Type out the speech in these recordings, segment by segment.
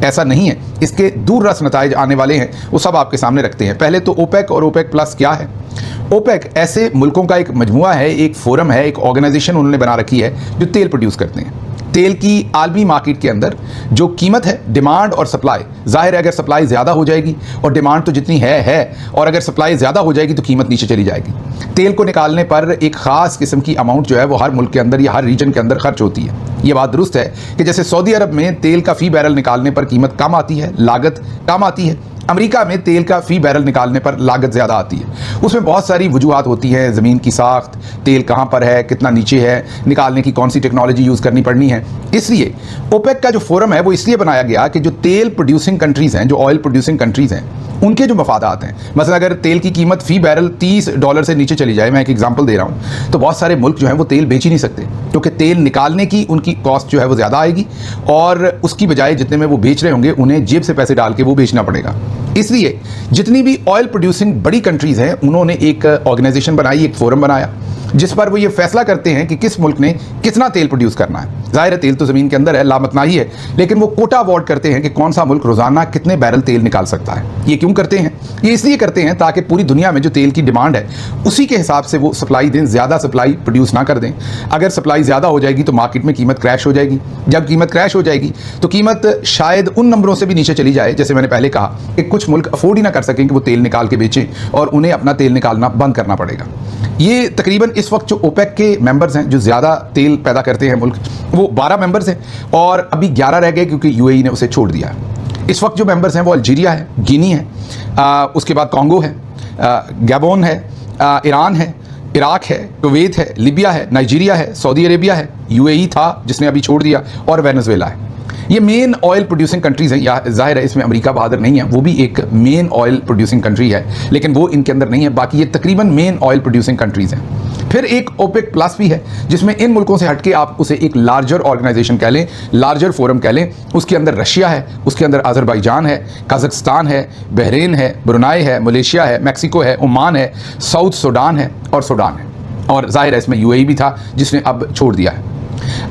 ऐसा नहीं है। इसके दूररस नताइज आने वाले हैं, वो सब आपके सामने रखते हैं। पहले तो ओपेक और ओपेक प्लस क्या है। ओपेक ऐसे मुल्कों का एक मजमुआ है, एक फोरम है, एक ऑर्गेनाइजेशन उन्होंने बना रखी है जो तेल प्रोड्यूस करते हैं। तेल की आलमी मार्केट के अंदर जो कीमत है, डिमांड और सप्लाई, जाहिर है अगर सप्लाई ज़्यादा हो जाएगी और डिमांड तो जितनी है, और अगर सप्लाई ज़्यादा हो जाएगी तो कीमत नीचे चली जाएगी। तेल को निकालने पर एक ख़ास किस्म की अमाउंट जो है वो हर मुल्क के अंदर या हर रीजन के अंदर खर्च होती है। ये बात दुरुस्त है कि जैसे सऊदी अरब में तेल का फ़ी बैरल निकालने पर कीमत कम आती है, लागत कम आती है, अमेरिका में तेल का फ़ी बैरल निकालने पर लागत ज़्यादा आती है। उसमें बहुत सारी वजूहात होती हैं, ज़मीन की साख्त, तेल कहाँ पर है, कितना नीचे है, निकालने की कौन सी टेक्नोलॉजी यूज़ करनी पड़नी है। इसलिए ओपेक का जो फोरम है वो इसलिए बनाया गया कि जो तेल प्रोड्यूसिंग कंट्रीज़ हैं, जो ऑयल प्रोड्यूसिंग कंट्रीज़ हैं, उनके जो मफादात हैं, मतलब अगर तेल की कीमत फ़ी बैरल $30 से नीचे चली जाए, मैं एक एग्जांपल दे रहा हूँ, तो बहुत सारे मुल्क जो हैं वो तेल बेच ही नहीं सकते, क्योंकि तेल निकालने की उनकी कॉस्ट जो है वो ज़्यादा आएगी और उसकी बजाय जितने में वो बेच रहे होंगे उन्हें जेब से पैसे डाल के वो बेचना पड़ेगा। इसलिए जितनी भी ऑयल प्रोड्यूसिंग बड़ी कंट्रीज़ हैं उन्होंने एक ऑर्गेनाइजेशन बनाई, एक फोरम बनाया, जिस पर वो ये फैसला करते हैं कि किस मुल्क ने कितना तेल प्रोड्यूस करना है। जाहिर है तेल तो ज़मीन के अंदर है, लामतनाही है, लेकिन वो कोटा अवार्ड करते हैं कि कौन सा मुल्क रोज़ाना कितने बैरल तेल निकाल सकता है। ये क्यों करते हैं? ये इसलिए करते हैं ताकि पूरी दुनिया में जो तेल की डिमांड है उसी के हिसाब से वो सप्लाई दें, ज़्यादा सप्लाई प्रोड्यूस ना कर दें। अगर सप्लाई ज़्यादा हो जाएगी तो मार्केट में कीमत क्रैश हो जाएगी। जब कीमत क्रैश हो जाएगी तो कीमत शायद उन नंबरों से भी नीचे चली जाए, जैसे मैंने पहले कहा कि कुछ मुल्क अफोर्ड ही ना कर सकें कि वो तेल निकाल के बेचें और उन्हें अपना तेल निकालना बंद करना पड़ेगा। ये तकरीबन इस वक्त जो ओपेक के मेंबर्स हैं, जो ज़्यादा तेल पैदा करते हैं मुल्क, वो 12 मेंबर्स हैं और अभी 11 रह गए क्योंकि यूएई ने उसे छोड़ दिया। इस वक्त जो मेंबर्स हैं वो अल्जीरिया है, गिनी है, उसके बाद कॉन्गो है, गैबोन है, ईरान है, इराक है, कुवैत है, लिबिया है, नाइजीरिया है, सऊदी अरेबिया है, यूएई था जिसने अभी छोड़ दिया, और वेनेजुएला है। ये मेन ऑयल प्रोड्यूसिंग कंट्रीज़ हैं। या जाहिर है इसमें अमेरिका बहादुर नहीं है, वो भी एक मेन ऑयल प्रोड्यूसिंग कंट्री है, लेकिन वो इनके अंदर नहीं है। बाकी ये तकरीबन मेन ऑयल प्रोड्यूसिंग कंट्रीज़ हैं। फिर एक ओपेक प्लस भी है जिसमें इन मुल्कों से हटके आप उसे एक लार्जर ऑर्गेनाइजेशन कह लें, लार्जर फोरम कह लें। उसके अंदर रशिया है, उसके अंदर अज़रबैजान है, कज़ाकिस्तान है, बहरीन है, ब्रुनाई है, मलेशिया है, मैक्सिको है, ओमान है, साउथ सूडान है और सूडान है, और जाहिर है इसमें यूएई भी था जिसने अब छोड़ दिया है।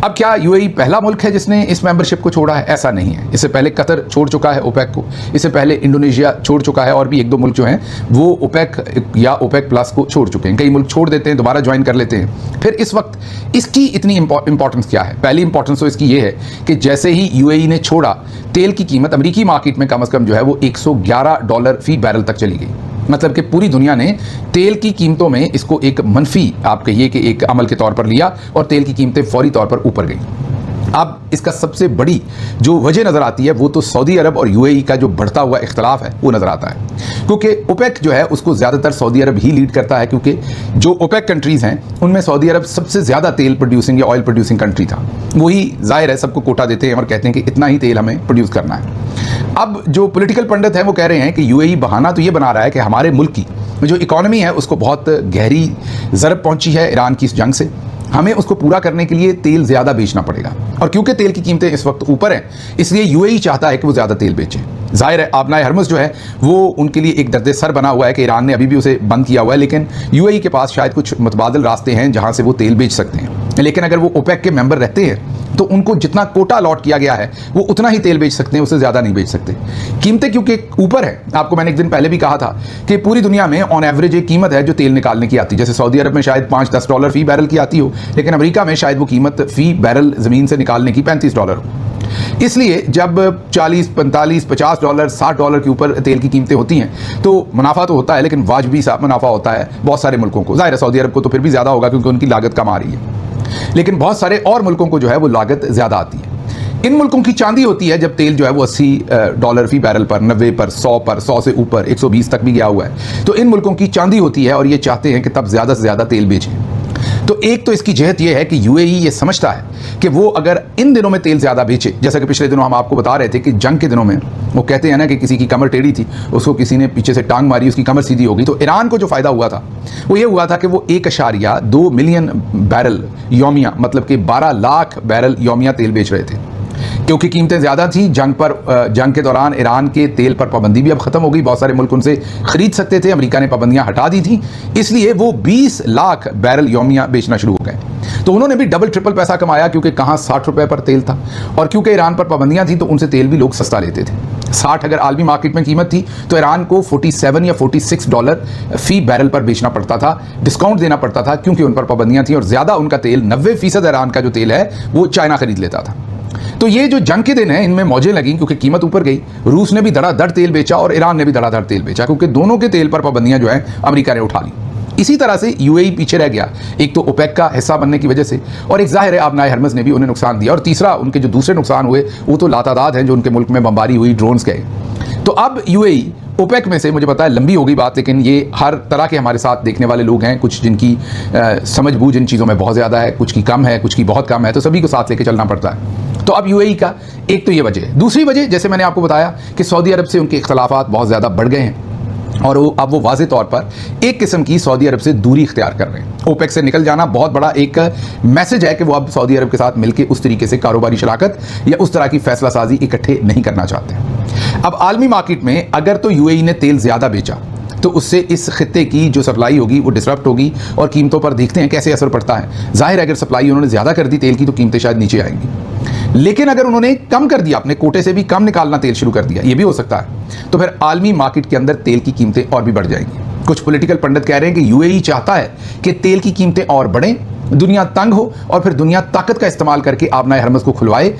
अब क्या यूएई पहला मुल्क है जिसने इस मेंबरशिप को छोड़ा है? ऐसा नहीं है। इससे पहले कतर छोड़ चुका है ओपेक को, इससे पहले इंडोनेशिया छोड़ चुका है, और भी एक दो मुल्क जो हैं वो ओपेक या ओपेक प्लस को छोड़ चुके हैं। कई मुल्क छोड़ देते हैं, दोबारा ज्वाइन कर लेते हैं। फिर इस वक्त इसकी इतनी इंपॉर्टेंस क्या है? पहली इंपॉर्टेंस तो इसकी ये है कि जैसे ही यूएई ने छोड़ा, तेल की कीमत अमेरिकी मार्केट में कम से कम जो है वो $111 फी बैरल तक चली गई। मतलब कि पूरी दुनिया ने तेल की कीमतों में इसको एक मनफी, आप कहिए कि एक अमल के तौर पर लिया, और तेल की कीमतें फौरी तौर पर ऊपर गई। अब इसका सबसे बड़ी जो वजह नज़र आती है वो तो सऊदी अरब और यूएई का जो बढ़ता हुआ इख्तलाफ है वो नज़र आता है, क्योंकि ओपेक जो है उसको ज़्यादातर सऊदी अरब ही लीड करता है, क्योंकि जो ओपेक कंट्रीज़ हैं उनमें सऊदी अरब सबसे ज़्यादा तेल प्रोड्यूसिंग या ऑयल प्रोड्यूसिंग कंट्री था। वही जाहिर है सबको कोटा देते हैं और कहते हैं कि इतना ही तेल हमें प्रोड्यूस करना है। अब जो पॉलिटिकल पंडित हैं वो कह रहे हैं कि यूएई बहाना तो ये बना रहा है कि हमारे मुल्क की जो इकॉनमी है उसको बहुत गहरी ज़रब पहुंची है ईरान की इस जंग से, हमें उसको पूरा करने के लिए तेल ज़्यादा बेचना पड़ेगा, और क्योंकि तेल की कीमतें इस वक्त ऊपर हैं इसलिए यूएई चाहता है कि वो ज़्यादा तेल बेचे। जाहिर है आबनाए हरमुज़ जो है वो उनके लिए एक दर्द सर बना हुआ है कि ईरान ने अभी भी उसे बंद किया हुआ है, लेकिन यूएई के पास शायद कुछ मुतबादिल रास्ते हैं जहाँ से वो तेल बेच सकते हैं। लेकिन अगर वो ओपेक के मेंबर रहते हैं तो उनको जितना कोटा अलॉट किया गया है वो उतना ही तेल बेच सकते हैं, उससे ज़्यादा नहीं बेच सकते। कीमतें क्योंकि ऊपर है, आपको मैंने एक दिन पहले भी कहा था कि पूरी दुनिया में ऑन एवरेज एक कीमत है जो तेल निकालने की आती है। जैसे सऊदी अरब में शायद $5-10 फी बैरल की आती हो, लेकिन अमेरिका में शायद वो कीमत फ़ी बैरल ज़मीन से निकालने की $35 हो। इसलिए जब $40, $45, $50, $60 के ऊपर तेल की कीमतें होती हैं तो मुनाफा तो होता है, लेकिन वाजबी सा मुनाफा होता है बहुत सारे मुल्कों को। जाहिर है सऊदी अरब को तो फिर भी ज़्यादा होगा क्योंकि उनकी लागत कम आ रही है, लेकिन बहुत सारे और मुल्कों को जो है वो लागत ज़्यादा आती है। इन मुल्कों की चांदी होती है जब तेल जो है वो $80 फी बैरल पर, 90 पर, 100 से ऊपर 120 तक भी गया हुआ है, तो इन मुल्कों की चांदी होती है और ये चाहते हैं कि तब ज़्यादा से ज़्यादा तेल बेचें। तो एक तो इसकी जहत यह है कि यूएई ये समझता है कि वो अगर इन दिनों में तेल ज़्यादा बेचे, जैसा कि पिछले दिनों हम आपको बता रहे थे कि जंग के दिनों में वो कहते हैं ना कि किसी की कमर टेढ़ी थी, उसको किसी ने पीछे से टांग मारी, उसकी कमर सीधी हो गई। तो ईरान को जो फ़ायदा हुआ था वो ये हुआ था कि वो 1.2 मिलियन बैरल योमिया, मतलब कि 12 लाख बैरल योमिया तेल बेच रहे थे। क्योंकि कीमतें ज़्यादा थी। जंग के दौरान ईरान के तेल पर पाबंदी भी अब ख़त्म हो गई, बहुत सारे मुल्क उनसे ख़रीद सकते थे, अमेरिका ने पाबंदियां हटा दी थी, इसलिए वो 20 लाख बैरल यौमिया बेचना शुरू हो गए। तो उन्होंने भी डबल ट्रिपल पैसा कमाया, क्योंकि कहाँ 60 रुपये पर तेल था, और क्योंकि ईरान पर पाबंदियां थी तो उनसे तेल भी लोग सस्ता लेते थे। 60 अगर आलमी मार्केट में कीमत थी तो ईरान को $47 या $46 फी बैरल पर बेचना पड़ता था, डिस्काउंट देना पड़ता था, क्योंकि उन पर पाबंदियां थी और ज़्यादा उनका तेल 90% ईरान का जो तेल है वो चाइना खरीद लेता था। तो ये जो जंग के दिन हैं इनमें मौजें लगी, क्योंकि कीमत ऊपर गई। रूस ने भी धड़ाधड़ तेल बेचा और ईरान ने भी धड़ाधड़ तेल बेचा, क्योंकि दोनों के तेल पर पाबंदियां जो है अमेरिका ने उठा ली। इसी तरह से यूएई पीछे रह गया, एक तो ओपेक का हिस्सा बनने की वजह से, और एक जाहिर है आबनाए हरमज़ ने भी उन्हें नुकसान दिया, और तीसरा उनके जो दूसरे नुकसान हुए वो तो लातादाद हैं, जो उनके मुल्क में बमबारी हुई, ड्रोन्स गए। तो अब यूएई ओपेक में से, मुझे पता है लंबी होगी बात, लेकिन ये हर तरह के हमारे साथ देखने वाले लोग हैं, कुछ जिनकी समझ बूझ इन चीज़ों में बहुत ज़्यादा है, कुछ की कम है, कुछ की बहुत कम है, तो सभी को साथ लेके चलना पड़ता है। तो अब यूएई का एक तो ये वजह, दूसरी वजह जैसे मैंने आपको बताया कि सऊदी अरब से उनके इख्तलाफात बहुत ज़्यादा बढ़ गए हैं, और अब वो वाज़े तौर पर एक किस्म की सऊदी अरब से दूरी इख्तियार कर रहे हैं। ओपेक से निकल जाना बहुत बड़ा एक मैसेज है कि वो अब सऊदी अरब के साथ मिलकर उस तरीके से कारोबारी शराकत या उस तरह की फैसला साजी इकट्ठे नहीं करना चाहते। अब आलमी मार्केट में अगर तो यूएई ने तेल ज़्यादा बेचा तो उससे इस खित्ते की जो सप्लाई होगी वो डिसरप्ट होगी, और कीमतों पर देखते हैं कैसे असर पड़ता है। जाहिर है अगर सप्लाई उन्होंने ज़्यादा कर दी तेल की तो कीमतें शायद नीचे आएंगी, लेकिन अगर उन्होंने कम कर दिया, अपने कोटे से भी कम निकालना तेल शुरू कर दिया, ये भी हो सकता है, तो फिर आलमी मार्केट के अंदर तेल की कीमतें और भी बढ़ जाएंगी। कुछ पॉलिटिकल पंडित कह रहे हैं कि यूएई चाहता है कि तेल की कीमतें और बढ़ें, दुनिया तंग हो, और फिर दुनिया ताकत का इस्तेमाल करके आबनाए हरमज़ को खुलवाए